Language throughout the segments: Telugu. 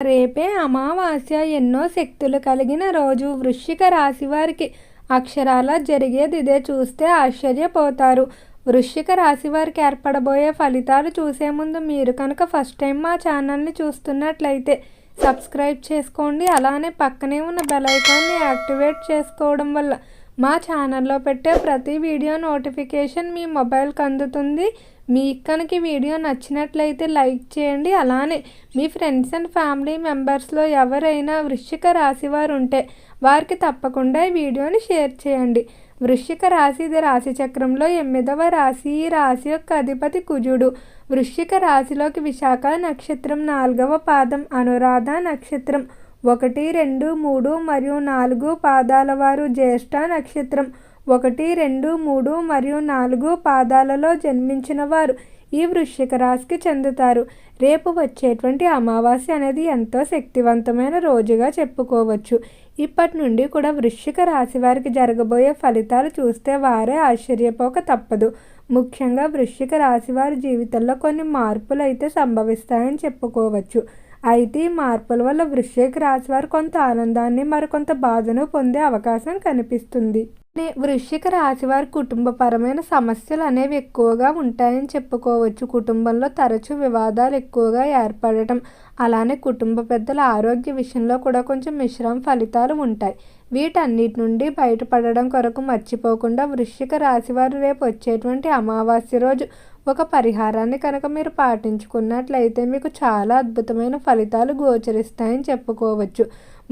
రేపే అమావాస్య. ఎన్నో శక్తులు కలిగిన రోజు. వృశ్చిక రాశి వారికి అక్షరాలా జరిగేది ఇదే. చూస్తే ఆశ్చర్యపోతారు. వృశ్చిక రాశి వారికి ఏర్పడబోయే ఫలితాలు చూసే ముందు మీరు కనుక ఫస్ట్ టైం మా ఛానల్ని చూస్తున్నట్లయితే సబ్స్క్రైబ్ చేసుకోండి. అలానే పక్కనే ఉన్న బెల్ ఐకాన్ని యాక్టివేట్ చేసుకోవడం వల్ల మా ఛానల్లో పెట్టే ప్రతి వీడియో నోటిఫికేషన్ మీ మొబైల్కి అందుతుంది. మీకు కనుక వీడియో నచ్చినట్లయితే లైక్ చేయండి. అలానే మీ ఫ్రెండ్స్ అండ్ ఫ్యామిలీ మెంబర్స్లో ఎవరైనా వృశ్చిక రాశి వారు ఉంటే వారికి తప్పకుండా ఈ వీడియోని షేర్ చేయండి. వృశ్చిక రాశి ఇది రాశి చక్రంలో 8వ రాశి. ఈ రాశి యొక్క అధిపతి కుజుడు. వృశ్చిక రాశిలోకి విశాఖ నక్షత్రం 4వ పాదం, అనురాధ నక్షత్రం 1, 2, 3 మరియు 4 పాదాల వారు, జ్యేష్ఠ నక్షత్రం 1, 2, 3 మరియు 4 పాదాలలో జన్మించిన వారు ఈ వృశ్చిక రాశికి చెందుతారు. రేపు వచ్చేటువంటి అమావాస్య అనేది ఎంతో శక్తివంతమైన రోజుగా చెప్పుకోవచ్చు. ఇప్పటి నుండి కూడా వృశ్చిక రాశి వారికి జరగబోయే ఫలితాలు చూస్తే వారే ఆశ్చర్యపోక తప్పదు. ముఖ్యంగా వృశ్చిక రాశి వారి జీవితంలో కొన్ని మార్పులు అయితే సంభవిస్తాయని చెప్పుకోవచ్చు. అయితే ఈ మార్పుల వల్ల వృశ్చిక రాశి వారు కొంత ఆనందాన్ని మరికొంత బాధను పొందే అవకాశం కనిపిస్తుంది. వృశ్చిక రాశి వారి కుటుంబపరమైన సమస్యలు అనేవి ఎక్కువగా ఉంటాయని చెప్పుకోవచ్చు. కుటుంబంలో తరచూ వివాదాలు ఎక్కువగా ఏర్పడటం, అలానే కుటుంబ పెద్దల ఆరోగ్య విషయంలో కూడా కొంచెం మిశ్రమ ఫలితాలు ఉంటాయి. వీటన్నిటి నుండి బయటపడడం కొరకు మర్చిపోకుండా వృశ్చిక రాశి వారు రేపు వచ్చేటువంటి అమావాస్య రోజు ఒక పరిహారాన్ని కనుక మీరు పాటించుకున్నట్లయితే మీకు చాలా అద్భుతమైన ఫలితాలు గోచరిస్తాయని చెప్పుకోవచ్చు.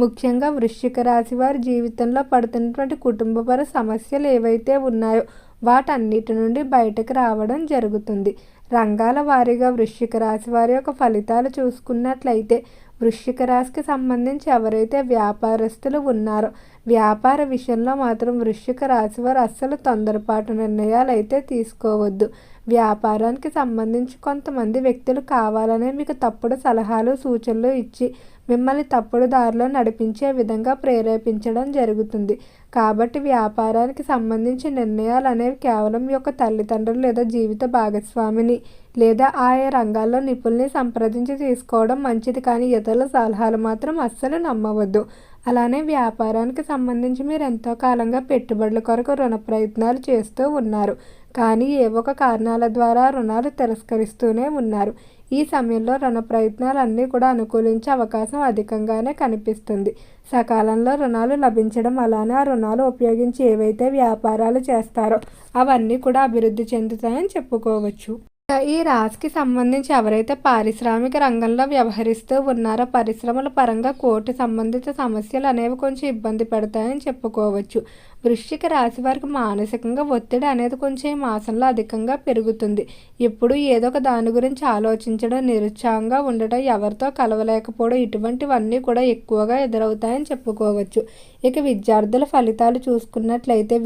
ముఖ్యంగా వృశ్చిక రాశి వారి జీవితంలో పడుతున్నటువంటి కుటుంబపర సమస్యలు ఏవైతే ఉన్నాయో వాటన్నిటి నుండి బయటకు రావడం జరుగుతుంది. రంగాల వారీగా వృశ్చిక రాశి వారి యొక్క ఫలితాలు చూసుకున్నట్లయితే వృశ్చిక రాశికి సంబంధించి ఎవరైతే వ్యాపారస్తులు ఉన్నారో వ్యాపార విషయంలో మాత్రం వృశ్చిక రాశి వారు అస్సలు తొందరపాటు నిర్ణయాలు అయితే తీసుకోవద్దు. వ్యాపారానికి సంబంధించి కొంతమంది వ్యక్తులు కావాలనే మీకు తప్పుడు సలహాలు సూచనలు ఇచ్చి మిమ్మల్ని తప్పుడు దారిలో నడిపించే విధంగా ప్రేరేపించడం జరుగుతుంది. కాబట్టి వ్యాపారానికి సంబంధించి నిర్ణయాలు అనేవి కేవలం మీ యొక్క తల్లిదండ్రులు లేదా జీవిత భాగస్వామిని లేదా ఆయా రంగాల్లో నిపుణుల్ని సంప్రదించి తీసుకోవడం మంచిది. కానీ ఇతరుల సలహాలు మాత్రం అస్సలు నమ్మవద్దు. అలానే వ్యాపారానికి సంబంధించి మీరు ఎంతో కాలంగా పెట్టుబడుల కొరకు రుణ ప్రయత్నాలు చేస్తూ ఉన్నారు. కానీ ఏవో ఒక కారణాల ద్వారా రుణాలు తిరస్కరిస్తూనే ఉన్నారు. ఈ సమయంలో రుణ ప్రయత్నాలు అన్నీ కూడా అనుకూలించే అవకాశం అధికంగానే కనిపిస్తుంది. సకాలంలో రుణాలు లభించడం, అలానే ఆ రుణాలు ఉపయోగించి ఏవైతే వ్యాపారాలు చేస్తారో అవన్నీ కూడా అభివృద్ధి చెందుతాయని చెప్పుకోవచ్చు. ఈ రాశికి సంబంధించి ఎవరైతే పారిశ్రామిక రంగంలో వ్యవహరిస్తూ ఉన్నారో పరిశ్రమల పరంగా కోర్టు సంబంధిత సమస్యలు అనేవి కొంచెం ఇబ్బంది పెడతాయని చెప్పుకోవచ్చు. వృశ్చిక రాశి వారికి మానసికంగా ఒత్తిడి అనేది కొంచెం ఈ మాసంలో అధికంగా పెరుగుతుంది. ఇప్పుడు ఏదో ఒక దాని గురించి ఆలోచించడం, నిరుత్సాహంగా ఉండటం, ఎవరితో కలవలేకపోవడం ఇటువంటివన్నీ కూడా ఎక్కువగా ఎదురవుతాయని చెప్పుకోవచ్చు. ఇక విద్యార్థుల ఫలితాలు చూసుకున్నట్లయితే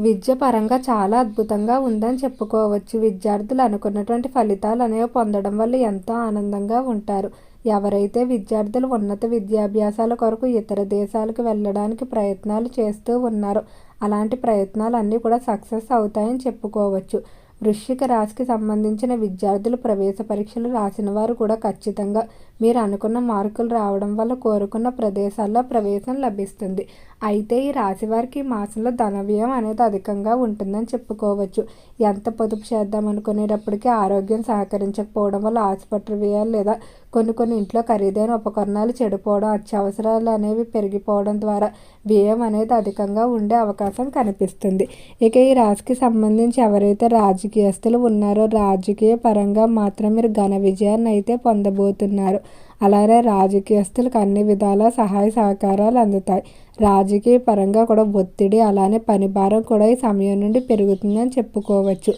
విద్య పరంగా చాలా అద్భుతంగా ఉందని చెప్పుకోవచ్చు. విద్యార్థులు అనుకున్నటువంటి ఫలితాలు అనేవి పొందడం వల్ల ఎంతో ఆనందంగా ఉంటారు. ఎవరైతే విద్యార్థులు ఉన్నత విద్యాభ్యాసాల కొరకు ఇతర దేశాలకు వెళ్ళడానికి ప్రయత్నాలు చేస్తూ ఉన్నారో అలాంటి ప్రయత్నాలు అన్నీ కూడా సక్సెస్ అవుతాయని చెప్పుకోవచ్చు. వృశ్చిక రాశికి సంబంధించిన విద్యార్థులు ప్రవేశ పరీక్షలు రాసిన వారు కూడా ఖచ్చితంగా మీరు అనుకున్న మార్కులు రావడం వల్ల కోరుకున్న ప్రదేశాల్లో ప్రవేశం లభిస్తుంది. అయితే ఈ రాశి వారికి ఈ మాసంలో ధన వ్యయం అనేది అధికంగా ఉంటుందని చెప్పుకోవచ్చు. ఎంత పొదుపు చేద్దాం అనుకునేటప్పటికీ ఆరోగ్యం సహకరించకపోవడం వల్ల ఆసుపత్రి వ్యయాలు లేదా కొన్ని ఇంట్లో ఖరీదైన ఉపకరణాలు చెడిపోవడం, అత్యవసరాలు అనేవి పెరిగిపోవడం ద్వారా వ్యయం అనేది అధికంగా ఉండే అవకాశం కనిపిస్తుంది. ఇక ఈ రాశికి సంబంధించి ఎవరైతే రాజకీయస్తులు ఉన్నారో రాజకీయ పరంగా మాత్రం మీరు ఘన విజయాన్ని అయితే పొందబోతున్నారు. అలానే రాజకీయస్తులకు అన్ని విధాల సహాయ సహకారాలు అందుతాయి. రాజకీయ పరంగా కూడా ఒత్తిడి అలానే పని భారం కూడా ఈ సమయం నుండి పెరుగుతుందని చెప్పుకోవచ్చు.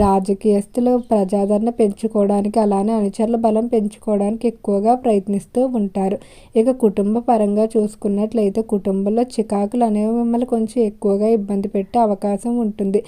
రాజకీయస్తులు ప్రజాదరణ పెంచుకోవడానికి అలానే అనుచరుల బలం పెంచుకోవడానికి ఎక్కువగా ప్రయత్నిస్తూ ఉంటారు. ఇక కుటుంబ పరంగా చూసుకున్నట్లయితే కుటుంబంలో చికాకులు అనేవి మిమ్మల్ని కొంచెం ఎక్కువగా ఇబ్బంది పెట్టే అవకాశం ఉంటుంది.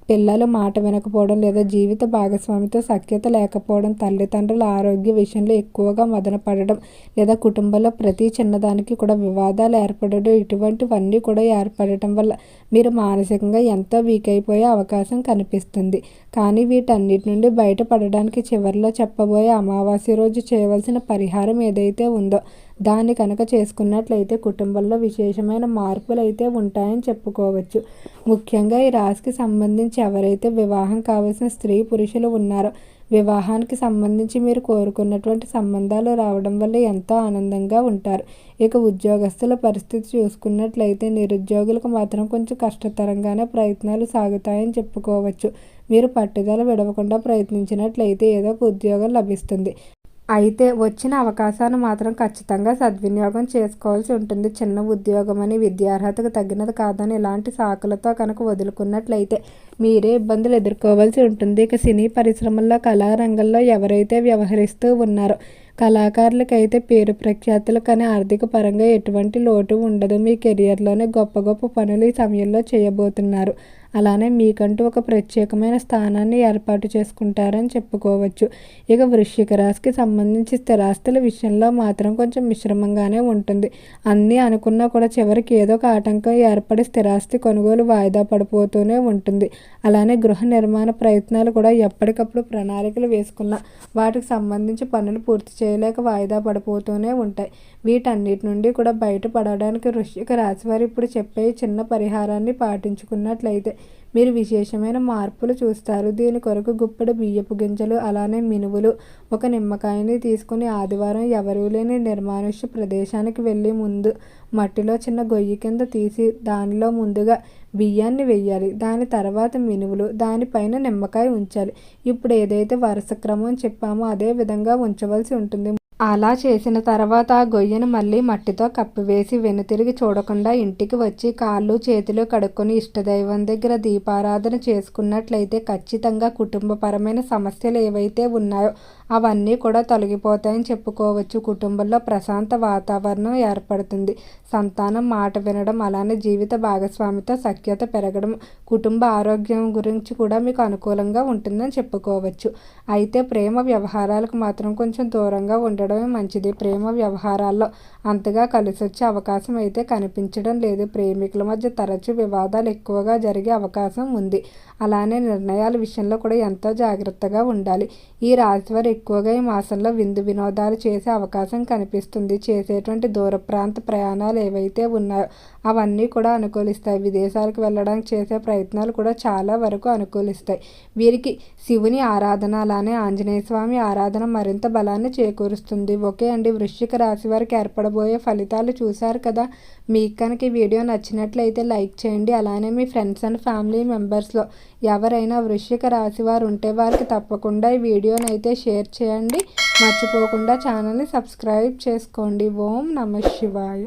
పిల్లలు మాట వినకపోవడం లేదా జీవిత భాగస్వామితో సఖ్యత లేకపోవడం, తల్లిదండ్రుల ఆరోగ్య విషయంలో ఎక్కువగా మదన పడడం లేదా కుటుంబంలో ప్రతి చిన్నదానికి కూడా వివాదాలు ఏర్పడడం, ఇటువంటివన్నీ కూడా ఏర్పడటం వల్ల మీరు మానసికంగా ఎంతో వీక్ అయిపోయే అవకాశం కనిపిస్తుంది. కానీ వీటన్నిటి నుండి బయటపడడానికి చివరిలో చెప్పబోయే అమావాస్య రోజు చేయవలసిన పరిహారం ఏదైతే ఉందో దాన్ని కనుక చేసుకున్నట్లయితే కుటుంబంలో విశేషమైన మార్పులు అయితే ఉంటాయని చెప్పుకోవచ్చు. ముఖ్యంగా ఈ రాశికి సంబంధించి ఎవరైతే వివాహం కావాల్సిన స్త్రీ పురుషులు ఉన్నారో వివాహానికి సంబంధించి మీరు కోరుకున్నటువంటి సంబంధాలు రావడం వల్ల ఎంతో ఆనందంగా ఉంటారు. ఇక ఉద్యోగస్తుల పరిస్థితి చూసుకున్నట్లయితే నిరుద్యోగులకు మాత్రం కొంచెం కష్టతరంగానే ప్రయత్నాలు సాగుతాయని చెప్పుకోవచ్చు. మీరు పట్టుదల విడవకుండా ప్రయత్నించినట్లయితే ఏదో ఒక ఉద్యోగం లభిస్తుంది. అయితే వచ్చిన అవకాశాన్ని మాత్రం ఖచ్చితంగా సద్వినియోగం చేసుకోవాల్సి ఉంటుంది. చిన్న ఉద్యోగం అని విద్యార్హతకు తగినది కాదని ఇలాంటి సాకులతో కనుక వదులుకున్నట్లయితే మీరే ఇబ్బందులు ఎదుర్కోవాల్సి ఉంటుంది. ఇక సినీ పరిశ్రమల్లో కళారంగంలో ఎవరైతే వ్యవహరిస్తూ ఉన్నారో కళాకారులకైతే పేరు ప్రఖ్యాతులు కానీ ఆర్థిక పరంగా ఎటువంటి లోటు ఉండదు. మీ కెరియర్లోనే గొప్ప గొప్ప పనులు ఈ సమయంలో చేయబోతున్నారు. అలానే మీకంటూ ఒక ప్రత్యేకమైన స్థానాన్ని ఏర్పాటు చేసుకుంటారని చెప్పుకోవచ్చు. ఇక వృశ్చిక రాశికి సంబంధించి స్థిరాస్తుల విషయంలో మాత్రం కొంచెం మిశ్రమంగానే ఉంటుంది. అన్నీ అనుకున్నా కూడా చివరికి ఏదో ఒక ఆటంకం ఏర్పడి స్థిరాస్తి కొనుగోలు వాయిదా పడిపోతూనే ఉంటుంది. అలానే గృహ నిర్మాణ ప్రయత్నాలు కూడా ఎప్పటికప్పుడు ప్రణాళికలు వేసుకున్న వాటికి సంబంధించి పనులు పూర్తి చేయలేక వాయిదా పడిపోతూనే ఉంటాయి. వీటన్నిటి నుండి కూడా బయటపడడానికి వృశ్చిక రాశి వారు ఇప్పుడు చెప్పే చిన్న పరిహారాన్ని పాటించుకున్నట్లయితే మీరు విశేషమైన మార్పులు చూస్తారు. దీని కొరకు గుప్పెడు బియ్యపు గింజలు అలానే మినువులు ఒక నిమ్మకాయని తీసుకుని ఆదివారం ఎవరూ లేని నిర్మానుష్య ప్రదేశానికి వెళ్ళి ముందు మట్టిలో చిన్న గొయ్యి కింద తీసి దానిలో ముందుగా బియ్యాన్ని వెయ్యాలి. దాని తర్వాత మినువులు, దానిపైన నిమ్మకాయ ఉంచాలి. ఇప్పుడు ఏదైతే వరుస క్రమం చెప్పామో అదే విధంగా ఉంచవలసి ఉంటుంది. అలా చేసిన తర్వాత ఆ గొయ్యను మళ్ళీ మట్టితో కప్పివేసి వెనుతిరిగి చూడకుండా ఇంటికి వచ్చి కాళ్ళు చేతులు కడుక్కొని ఇష్టదైవం దగ్గర దీపారాధన చేసుకున్నట్లయితే ఖచ్చితంగా కుటుంబపరమైన సమస్యలు ఏవైతే ఉన్నాయో అవన్నీ కూడా తొలగిపోతాయని చెప్పుకోవచ్చు. కుటుంబంలో ప్రశాంత వాతావరణం ఏర్పడుతుంది. సంతానం మాట వినడం అలానే జీవిత భాగస్వామితో సఖ్యత పెరగడం, కుటుంబ ఆరోగ్యం గురించి కూడా మీకు అనుకూలంగా ఉంటుందని చెప్పుకోవచ్చు. అయితే ప్రేమ వ్యవహారాలకు మాత్రం కొంచెం దూరంగా ఉండడమే మంచిది. ప్రేమ వ్యవహారాల్లో అంతగా కలిసొచ్చే అవకాశం అయితే కనిపించడం లేదు. ప్రేమికుల మధ్య తరచూ వివాదాలు ఎక్కువగా జరిగే అవకాశం ఉంది. అలానే నిర్ణయాల విషయంలో కూడా ఎంతో జాగ్రత్తగా ఉండాలి. ఈ రాశివారు ఎక్కువగా ఈ మాసంలో విందు వినోదాలు చేసే అవకాశం కనిపిస్తుంది. చేసేటువంటి దూర ప్రాంత ప్రయాణాలు ఏవైతే ఉన్నాయో అవన్నీ కూడా అనుకూలిస్తాయి. విదేశాలకు వెళ్ళడానికి చేసే ప్రయత్నాలు కూడా చాలా వరకు అనుకూలిస్తాయి. వీరికి శివుని ఆరాధన అలానే ఆంజనేయ స్వామి ఆరాధన మరింత బలాన్ని చేకూరుస్తుంది. ఓకే అండి, వృశ్చిక రాశి వారికి ఏర్పడబోయే ఫలితాలు చూశారు కదా. మీకు కనుక ఈ వీడియో నచ్చినట్లయితే లైక్ చేయండి. అలానే మీ ఫ్రెండ్స్ అండ్ ఫ్యామిలీ మెంబర్స్లో ఎవరైనా వృశ్చిక రాశి వారు ఉంటే వారికి తప్పకుండా ఈ వీడియోని అయితే షేర్ చేయండి. మర్చిపోకుండా ఛానల్ని సబ్స్క్రైబ్ చేసుకోండి. ఓం నమః శివాయ.